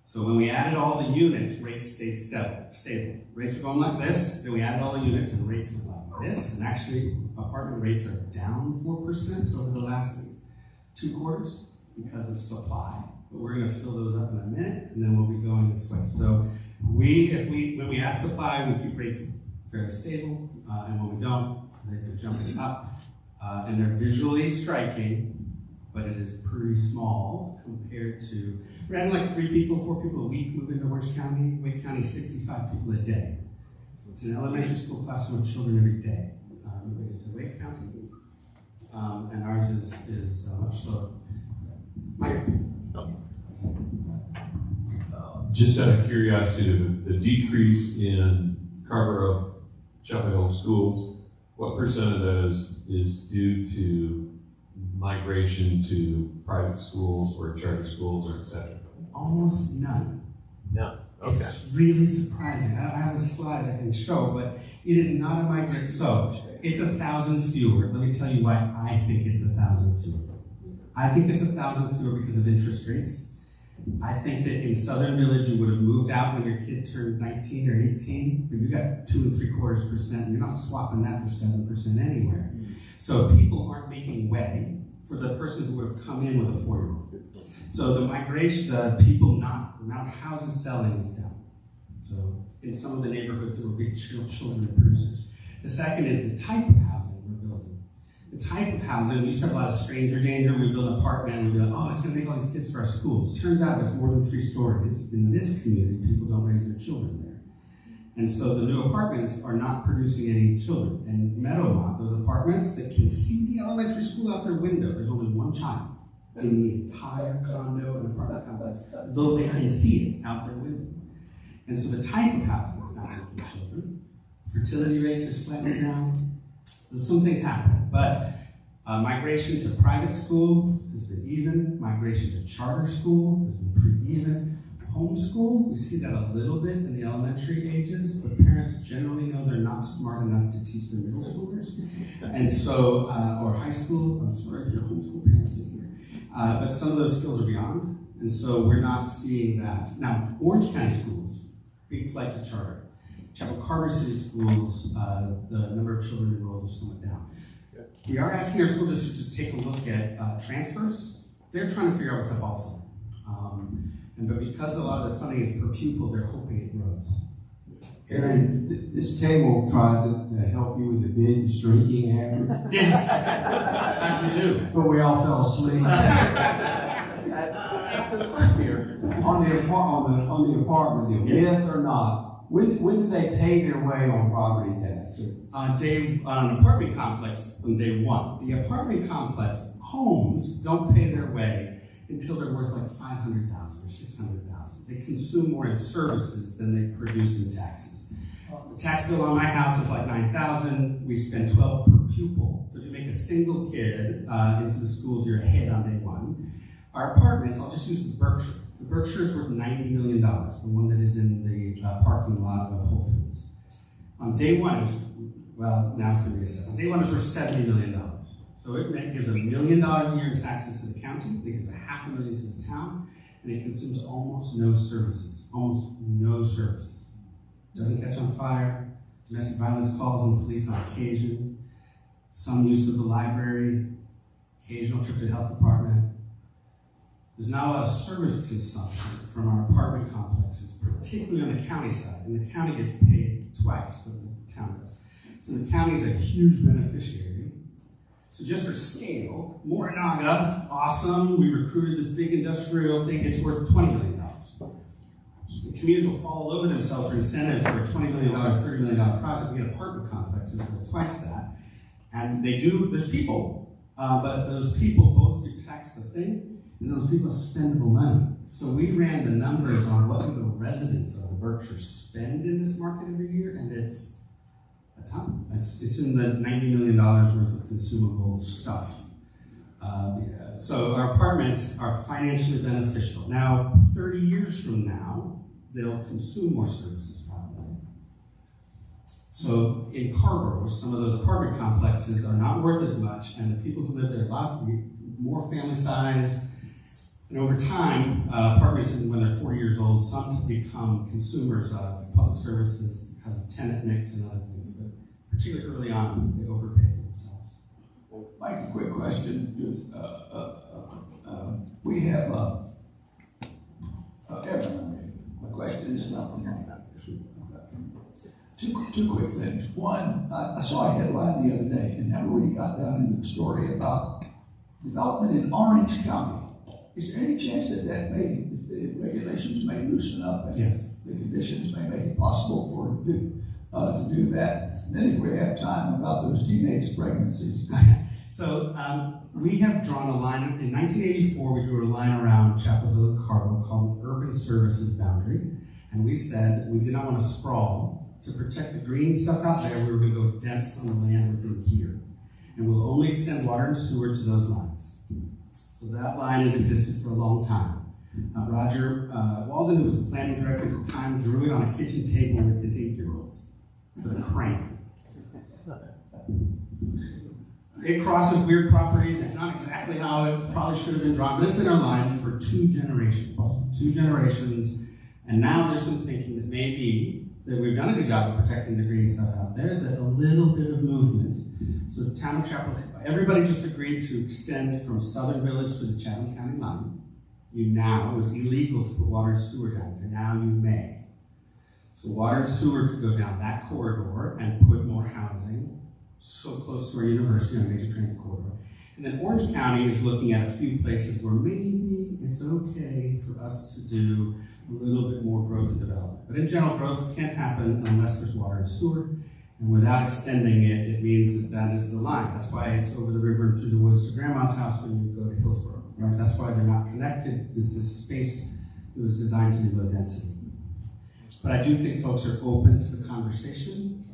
Speaker 6: So when we added all the units, rates stayed stable. Rates were going like this, then we added all the units and rates went like this, and actually apartment rates are down 4% over the last 2 quarters because of supply. But we're gonna fill those up in a minute, and then we'll be going this way. So when we add supply, we keep rates fairly stable, and when we don't, they're jumping up. And they're visually striking, but it is pretty small compared to, we're having like 3 people, 4 people a week move into Orange County. Wake County, 65 people a day. It's an elementary school classroom of children every day moving into Wake County. And ours is much slower. Mike?
Speaker 12: Just out of curiosity, the decrease in Carrboro, Chapel Hill schools, what % of those is due to migration to private schools or charter schools or et cetera?
Speaker 6: Almost none.
Speaker 12: No. Okay.
Speaker 6: It's really surprising. I don't have a slide I can show, but it is not a migration. So it's 1,000 fewer. Let me tell you why I think it's 1,000 fewer. I think it's 1,000 fewer because of interest rates. I think that in Southern Village you would have moved out when your kid turned 19 or 18, but you got 2 3/4%, and you're not swapping that for 7% anywhere. So people aren't making way for the person who would have come in with a 4-year-old. So the migration, the amount of houses selling is down. So in some of the neighborhoods there were big children producers. The second is the type of housing we're building. The type of housing, we used to have a lot of stranger danger. We build an apartment, we'd be like, oh, it's going to make all these kids for our schools. Turns out it's more than 3 stories. In this community, people don't raise their children there. And so the new apartments are not producing any children. And Meadowmont, those apartments that can see the elementary school out their window, there's only 1 child in the entire condo and apartment complex, though they can see it out their window. And so the type of housing is not making children. Fertility rates are slightly down. There's some things happening, but migration to private school has been even. Migration to charter school has been pretty even. Homeschool, we see that a little bit in the elementary ages, but parents generally know they're not smart enough to teach their middle schoolers. And so, or high school, I'm sorry if you're homeschool parents in here. But some of those skills are beyond, and so we're not seeing that. Now, Orange County schools, big flight to charter. Carrboro City schools, the number of children enrolled is somewhat down. We are asking our school districts to take a look at transfers. They're trying to figure out what's up also. But because a lot of the funding is per pupil, they're hoping it grows.
Speaker 11: Aaron, this table tried to help you with the binge drinking habit.
Speaker 6: Yes, I do.
Speaker 11: But we all fell asleep.
Speaker 4: After the first beer.
Speaker 11: On the apartment deal, myth or not, when do they pay their way on property tax?
Speaker 6: On an apartment complex on day 1. The apartment complex homes don't pay their way until they're worth like $500,000 or $600,000. They consume more in services than they produce in taxes. The tax bill on my house is like $9,000. We spend $12 per pupil. So if you make a single kid into the schools, you're ahead on day 1. Our apartments, I'll just use the Berkshire. The Berkshire is worth $90 million, the one that is in the parking lot of Whole Foods. On day 1, it was, well, now it's going to be assessed. On day 1, it was worth $70 million. So it gives $1 million a year in taxes to the county, it gives $500,000 to the town, and it consumes almost no services. Almost no services. Doesn't catch on fire, domestic violence calls on police on occasion, some use of the library, occasional trip to the health department. There's not a lot of service consumption from our apartment complexes, particularly on the county side. And the county gets paid twice what the town does. So the county is a huge beneficiary. So just for scale, Morinaga, awesome. We recruited this big industrial thing. It's worth $20 million. The communities will fall over themselves for incentives for a $20 million, $30 million project. We get apartment complexes worth twice that. And they do, there's people, but those people both do tax the thing, and those people have spendable money. So we ran the numbers on what do the residents of the Berkshire spend in this market every year, and it's a ton. It's in the $90 million worth of consumable stuff. So our apartments are financially beneficial. Now, 30 years from now, they'll consume more services probably. So in Carrboro, some of those apartment complexes are not worth as much, and the people who live there, lots of more family size, and over time, apartments, when they're 40 years old, some become consumers of public services because of tenant mix and other things, but particularly early on, they overpay for themselves.
Speaker 7: Mike, a quick question. We have, my question is not two quick things. One, I saw a headline the other day and never really got down into the story about development in Orange County. Is there any chance that the regulations may loosen up and
Speaker 6: yes,
Speaker 7: the conditions may make it possible for to do that? And then if we have time, about those teenage pregnancies.
Speaker 6: So we have drawn a line, in 1984 we drew a line around Chapel Hill and Carrboro called the Urban Services Boundary, and we said that we did not want to sprawl. To protect the green stuff out there, we were going to go dense on the land within here, and we'll only extend water and sewer to those lines. So that line has existed for a long time. Roger Walden, who was the planning director at the time, drew it on a kitchen table with his 8-year-old, with a crayon. It crosses weird properties. It's not exactly how it probably should have been drawn, but it's been our line for 2 generations. 2 generations, and now there's some thinking that maybe that we've done a good job of protecting the green stuff out there, that a little bit of movement. So the town of Chapel Hill, everybody just agreed to extend from Southern Village to the Chatham County line. It was illegal to put water and sewer down there. Now you may. So water and sewer could go down that corridor and put more housing so close to our university on a major transit corridor. And then Orange County is looking at a few places where maybe it's okay for us to do a little bit more growth and development. But in general, growth can't happen unless there's water and sewer. And without extending it, it means that that is the line. That's why it's over the river and through the woods to Grandma's house when you go to Hillsborough, right? That's why they're not connected. It's this space that was designed to be low density. But I do think folks are open to the conversation,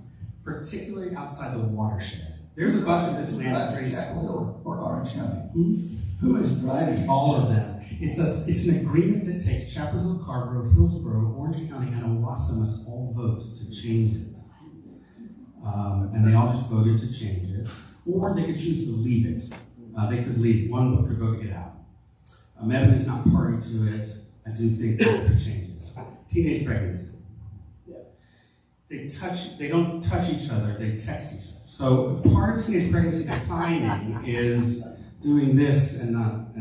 Speaker 6: particularly outside the watershed. There's a bunch of this land that drains
Speaker 7: Chapel Hill or Orange County. Who is driving?
Speaker 6: All of them. It's an agreement that takes Chapel Hill, Carrboro, Hillsborough, Orange County, and Owasso must all vote to change it. And they all just voted to change it. Or they could choose to leave it. They could leave. One could vote to get out. Mebane is not party to it. I do think there will be changes. Teenage pregnancy. They don't touch each other, they text each other. So part of teenage pregnancy declining is doing this and not,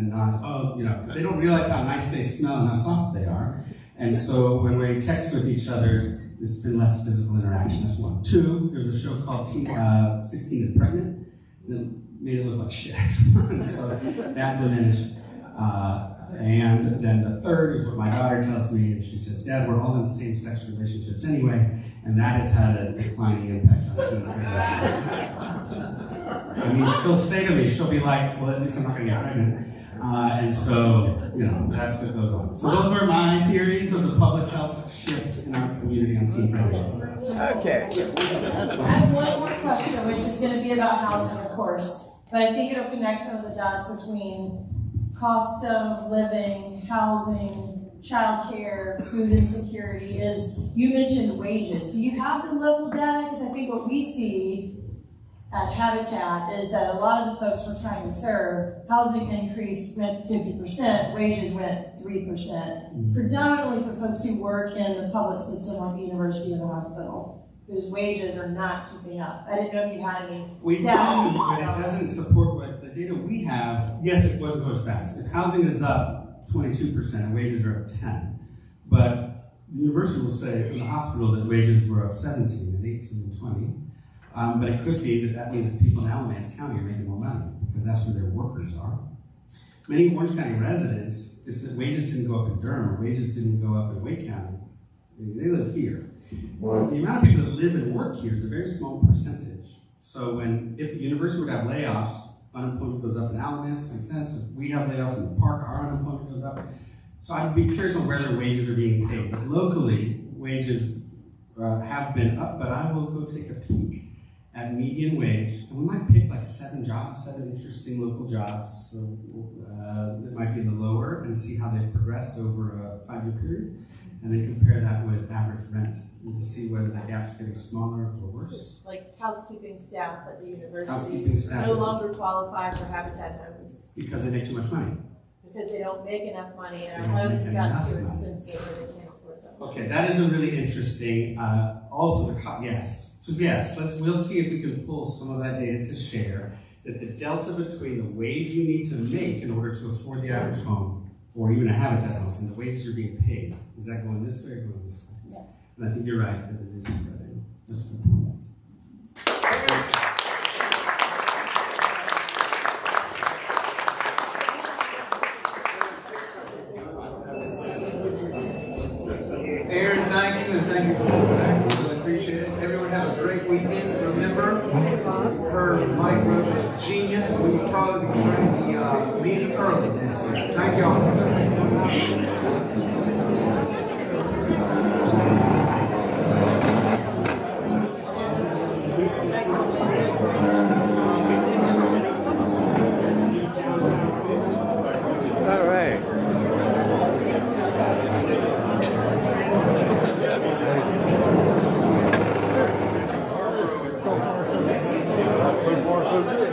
Speaker 6: they don't realize how nice they smell and how soft they are. And so when we text with each other, there's been less physical interaction. That's one. 2, there's a show called 16 and Pregnant, and it made it look like shit. So that diminished. And then the third is what my daughter tells me, and she says, Dad, we're all in same-sex relationships anyway, and that has had a declining impact on teen pregnancy. I mean, she'll say to me, she'll be like, well, at least I'm not going to get pregnant. And so, that's what goes on. So those are my theories of the public health shift in our community on teen pregnancy.
Speaker 2: Okay. I have one more question, which is going to be about housing, of course, but I think it'll connect some of the dots between cost of living, housing, childcare, food insecurity. You mentioned wages. Do you have the local data? Because I think what we see at Habitat is that a lot of the folks we're trying to serve, housing increase went 50%, wages went 3%, predominantly for folks who work in the public system like the university or the hospital, whose wages are not keeping up. I didn't know if you had any
Speaker 6: We
Speaker 2: data.
Speaker 6: do, but it doesn't support what the data we have. Yes, it wasn't go as fast. If housing is up 22% and wages are up 10%, but the university will say in the hospital that wages were up 17 and 18 and 20. But it could be that means that people in Alamance County are making more money because that's where their workers are. Many Orange County residents, it's that wages didn't go up in Durham or wages didn't go up in Wake County. They live here. Well, the amount of people that live and work here is a very small percentage. So if the university would have layoffs, unemployment goes up in Alamance, makes sense. If we have layoffs in the park, our unemployment goes up. So I'd be curious on where their wages are being paid. But locally, wages have been up, but I will go take a peek at median wage, and we might pick like 7 interesting local jobs that might be in the lower, and see how they've progressed over a 5-year period. and then compare that with average rent, and to see whether the gap's getting smaller or worse.
Speaker 2: Like housekeeping staff at the university
Speaker 6: Housekeeping staff.
Speaker 2: no longer qualify for Habitat homes
Speaker 6: Because they make too much money.
Speaker 2: because they don't make enough money and
Speaker 6: They
Speaker 2: our
Speaker 6: don't
Speaker 2: homes
Speaker 6: make
Speaker 2: have gotten
Speaker 6: enough
Speaker 2: too
Speaker 6: money.
Speaker 2: expensive or they can't afford them.
Speaker 6: Okay, that is a really interesting, also yes. So yes, we'll see if we can pull some of that data to share, that the delta between the wage you need to make in order to afford the average home, or even a Habitat home, and the wages you're being paid, is that going this way or going this way?
Speaker 9: Yeah.
Speaker 6: And I think you're right, that it is spreading. That's a good point.
Speaker 4: Aaron, thank you, and thank you for coming back. We really appreciate it. Everyone have a great weekend. Remember, her Mike Roach is genius. We will probably be starting the meeting early next week. Thank y'all.
Speaker 13: So far, so good.